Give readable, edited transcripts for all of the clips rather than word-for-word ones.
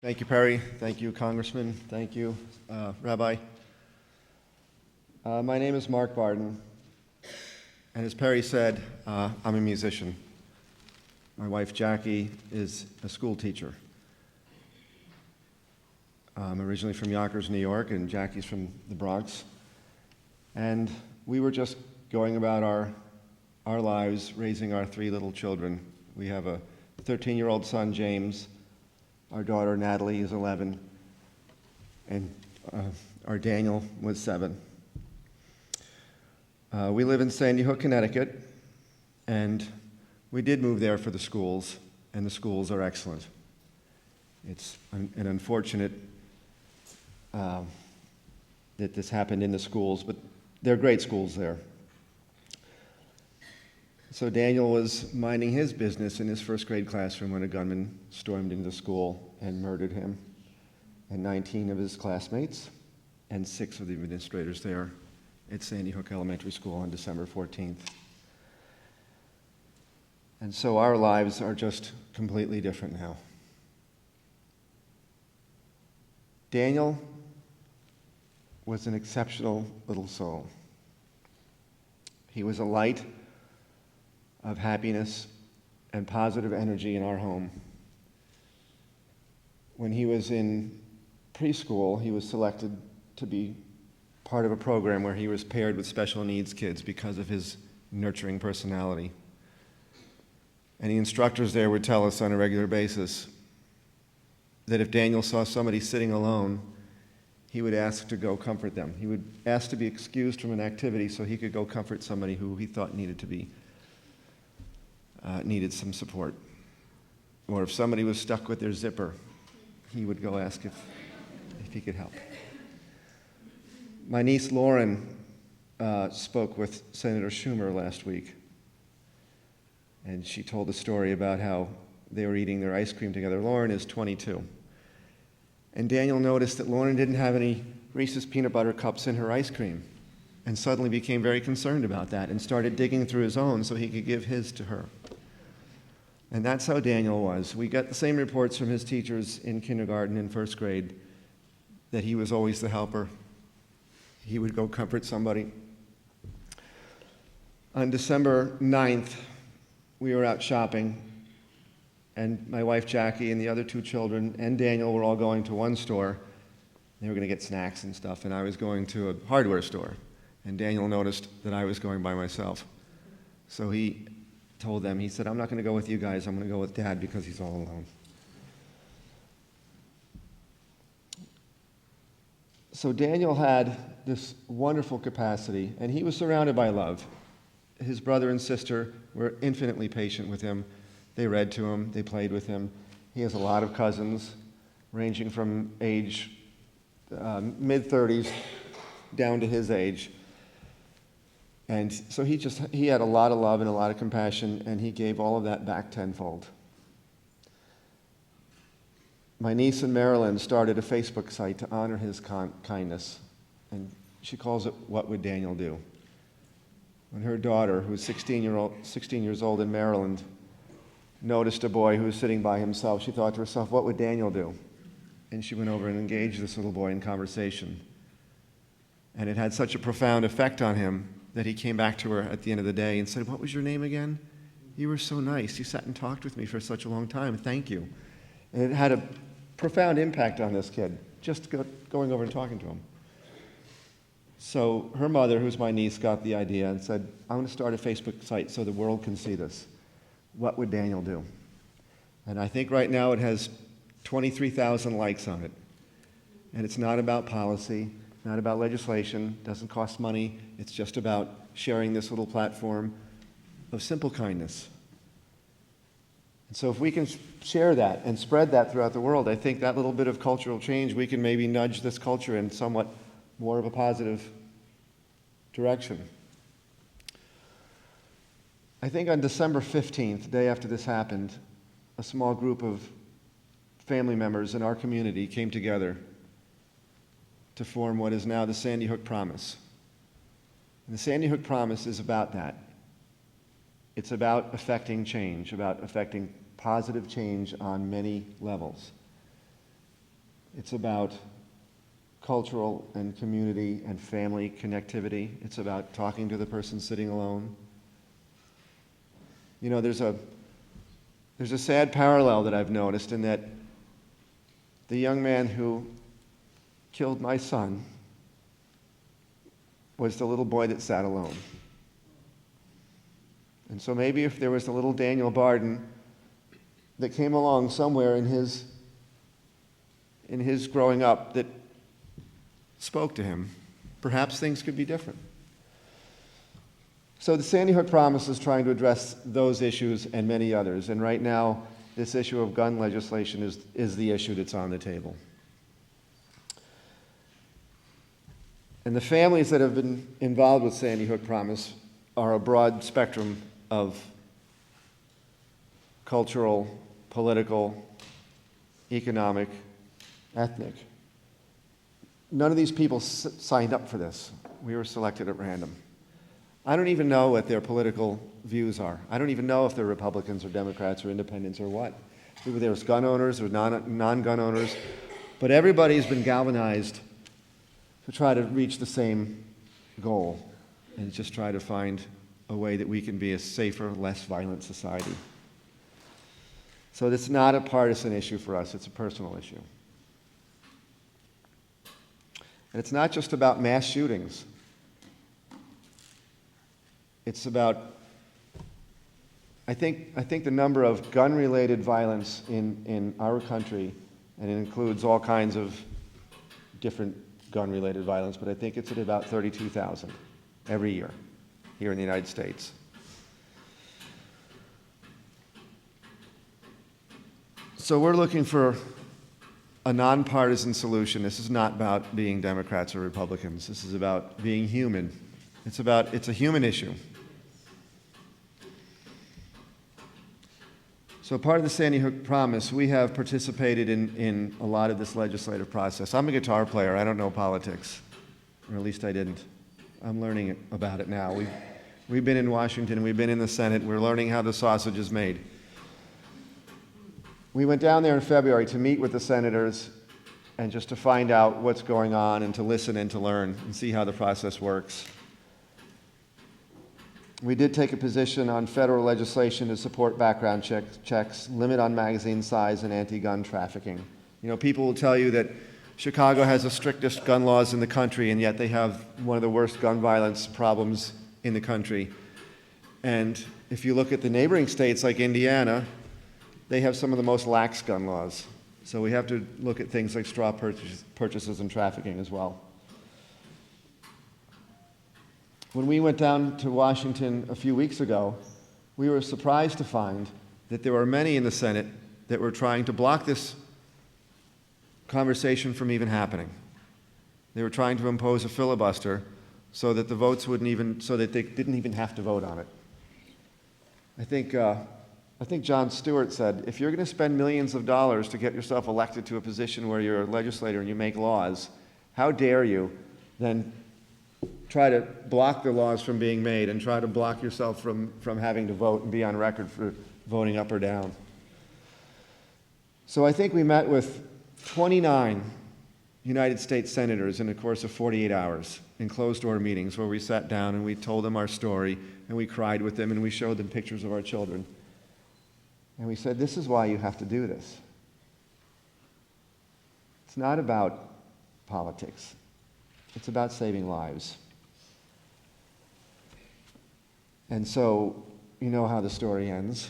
Thank you, Perry. Thank you, Congressman. Thank you, Rabbi. My name is Mark Barden, and as Perry said, I'm a musician. My wife, Jackie, is a school teacher. I'm originally from Yonkers, New York, and Jackie's from the Bronx. And we were just going about our lives, raising our three little children. We have a 13-year-old son, James. Our daughter, Natalie, is 11, and our Daniel was 7. We live in Sandy Hook, Connecticut, and we did move there for the schools, and the schools are excellent. It's an unfortunate that this happened in the schools, but they're great schools there. So Daniel was minding his business in his first grade classroom when a gunman stormed into the school and murdered him and 19 of his classmates and 6 of the administrators there at Sandy Hook Elementary School on December 14th. And so our lives are just completely different now. Daniel was an exceptional little soul. He was a light of happiness and positive energy in our home. When he was in preschool, he was selected to be part of a program where he was paired with special needs kids because of his nurturing personality. And the instructors there would tell us on a regular basis that if Daniel saw somebody sitting alone, he would ask to go comfort them. He would ask to be excused from an activity so he could go comfort somebody who he thought needed some support. Or if somebody was stuck with their zipper, he would go ask if he could help. My niece Lauren spoke with Senator Schumer last week, and she told a story about how they were eating their ice cream together. Lauren is 22. And Daniel noticed that Lauren didn't have any Reese's peanut butter cups in her ice cream, and suddenly became very concerned about that and started digging through his own so he could give his to her. And that's how Daniel was. We got the same reports from his teachers in kindergarten and first grade that he was always the helper. He would go comfort somebody. On December 9th, we were out shopping, and my wife Jackie and the other 2 children and Daniel were all going to one store. They were going to get snacks and stuff, and I was going to a hardware store. And Daniel noticed that I was going by myself. So he told them, he said, "I'm not going to go with you guys, I'm going to go with Dad because he's all alone." So Daniel had this wonderful capacity, and he was surrounded by love. His brother and sister were infinitely patient with him. They read to him, they played with him. He has a lot of cousins, ranging from age mid-30s down to his age. And so he had a lot of love and a lot of compassion, and he gave all of that back tenfold. My niece in Maryland started a Facebook site to honor his kindness, and she calls it "What Would Daniel Do?" When her daughter, who was 16 years old in Maryland, noticed a boy who was sitting by himself, she thought to herself, "What would Daniel do?" And she went over and engaged this little boy in conversation. And it had such a profound effect on him that he came back to her at the end of the day and said, "What was your name again? You were so nice. You sat and talked with me for such a long time. Thank you." And it had a profound impact on this kid, just going over and talking to him. So her mother, who's my niece, got the idea and said, "I'm going to start a Facebook site so the world can see this. What would Daniel do?" And I think right now it has 23,000 likes on it. And it's not about policy, not about legislation, doesn't cost money. It's just about sharing this little platform of simple kindness. And so if we can share that and spread that throughout the world, I think that little bit of cultural change, we can maybe nudge this culture in somewhat more of a positive direction. I think on December 15th, the day after this happened, a small group of family members in our community came together to form what is now the Sandy Hook Promise. And the Sandy Hook Promise is about that. It's about affecting change, about affecting positive change on many levels. It's about cultural and community and family connectivity. It's about talking to the person sitting alone. You know, there's a sad parallel that I've noticed in that the young man who killed my son was the little boy that sat alone. And so maybe if there was a little Daniel Barden that came along somewhere in his growing up that spoke to him, perhaps things could be different. So the Sandy Hook Promise is trying to address those issues and many others, and right now this issue of gun legislation is the issue that's on the table. And the families that have been involved with Sandy Hook Promise are a broad spectrum of cultural, political, economic, ethnic. None of these people signed up for this. We were selected at random. I don't even know what their political views are. I don't even know if they're Republicans or Democrats or independents or what. Maybe there's gun owners or non-gun owners, but everybody's been galvanized to try to reach the same goal and just try to find a way that we can be a safer, less violent society. So it's not a partisan issue for us, it's a personal issue. And it's not just about mass shootings. It's about, I think the number of gun-related violence in our country, and it includes all kinds of different gun-related violence, but I think it's at about 32,000 every year here in the United States. So we're looking for a nonpartisan solution. This is not about being Democrats or Republicans. This is about being human. It's a human issue. So part of the Sandy Hook Promise, we have participated in a lot of this legislative process. I'm a guitar player. I don't know politics, or at least I didn't. I'm learning about it now. We've been in Washington. We've been in the Senate. We're learning how the sausage is made. We went down there in February to meet with the senators and just to find out what's going on and to listen and to learn and see how the process works. We did take a position on federal legislation to support background checks, limit on magazine size, and anti-gun trafficking. You know, people will tell you that Chicago has the strictest gun laws in the country, and yet they have one of the worst gun violence problems in the country. And if you look at the neighboring states like Indiana, they have some of the most lax gun laws. So we have to look at things like straw purchases and trafficking as well. When we went down to Washington a few weeks ago, we were surprised to find that there were many in the Senate that were trying to block this conversation from even happening. They were trying to impose a filibuster so that the votes so that they didn't even have to vote on it. I think Jon Stewart said, if you're going to spend millions of dollars to get yourself elected to a position where you're a legislator and you make laws, how dare you then try to block the laws from being made and try to block yourself from having to vote and be on record for voting up or down. So I think we met with 29 United States senators in the course of 48 hours in closed-door meetings where we sat down and we told them our story and we cried with them and we showed them pictures of our children. And we said, this is why you have to do this. It's not about politics. It's about saving lives. And so, you know how the story ends.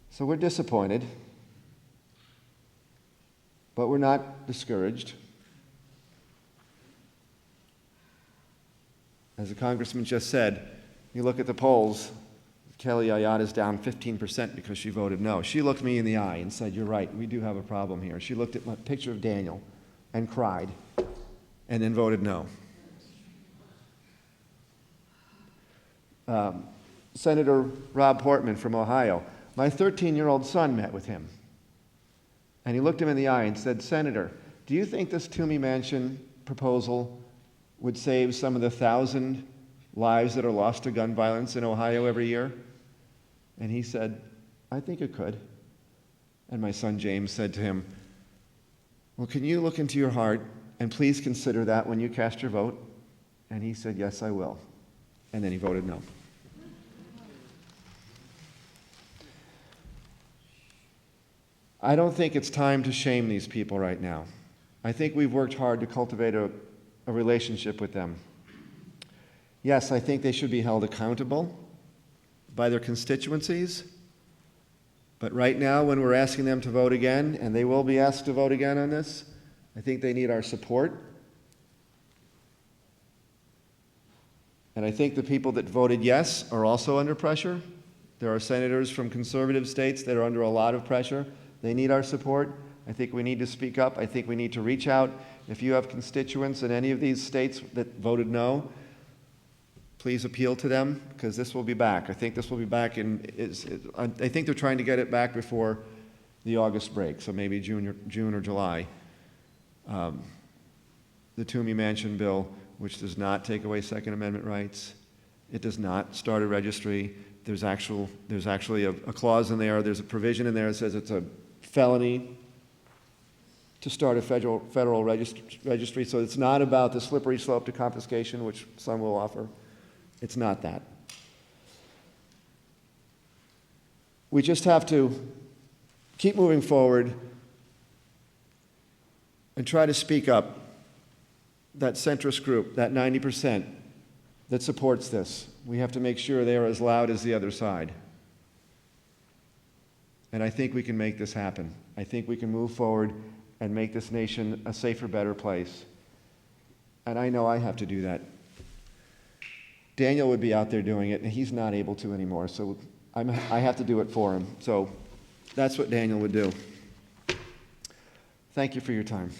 So we're disappointed, but we're not discouraged. As the congressman just said, you look at the polls, Kelly Ayotta's down 15% because she voted no. She looked me in the eye and said, you're right, we do have a problem here. She looked at my picture of Daniel and cried and then voted no. Senator Rob Portman from Ohio, my 13-year-old son met with him. And he looked him in the eye and said, Senator, do you think this Toomey Mansion proposal would save some of the 1,000 lives that are lost to gun violence in Ohio every year? And he said, I think it could. And my son James said to him, "Well, can you look into your heart and please consider that when you cast your vote?" And he said, "Yes, I will." And then he voted no. I don't think it's time to shame these people right now. I think we've worked hard to cultivate a relationship with them. Yes, I think they should be held accountable by their constituencies. But right now, when we're asking them to vote again, and they will be asked to vote again on this, I think they need our support. And I think the people that voted yes are also under pressure. There are senators from conservative states that are under a lot of pressure. They need our support. I think we need to speak up. I think we need to reach out. If you have constituents in any of these states that voted no, please appeal to them, because this will be back. I think this will be back I think they're trying to get it back before the August break, so maybe June or July. The Toomey Manchin bill, which does not take away Second Amendment rights. It does not start a registry. There's actually a clause in there. There's a provision in there that says it's a felony to start a federal registry. So it's not about the slippery slope to confiscation, which some will offer. It's not that. We just have to keep moving forward and try to speak up. That centrist group, that 90% that supports this, we have to make sure they are as loud as the other side. And I think we can make this happen. I think we can move forward and make this nation a safer, better place. And I know I have to do that. Daniel would be out there doing it, and he's not able to anymore, so I have to do it for him. So that's what Daniel would do. Thank you for your time.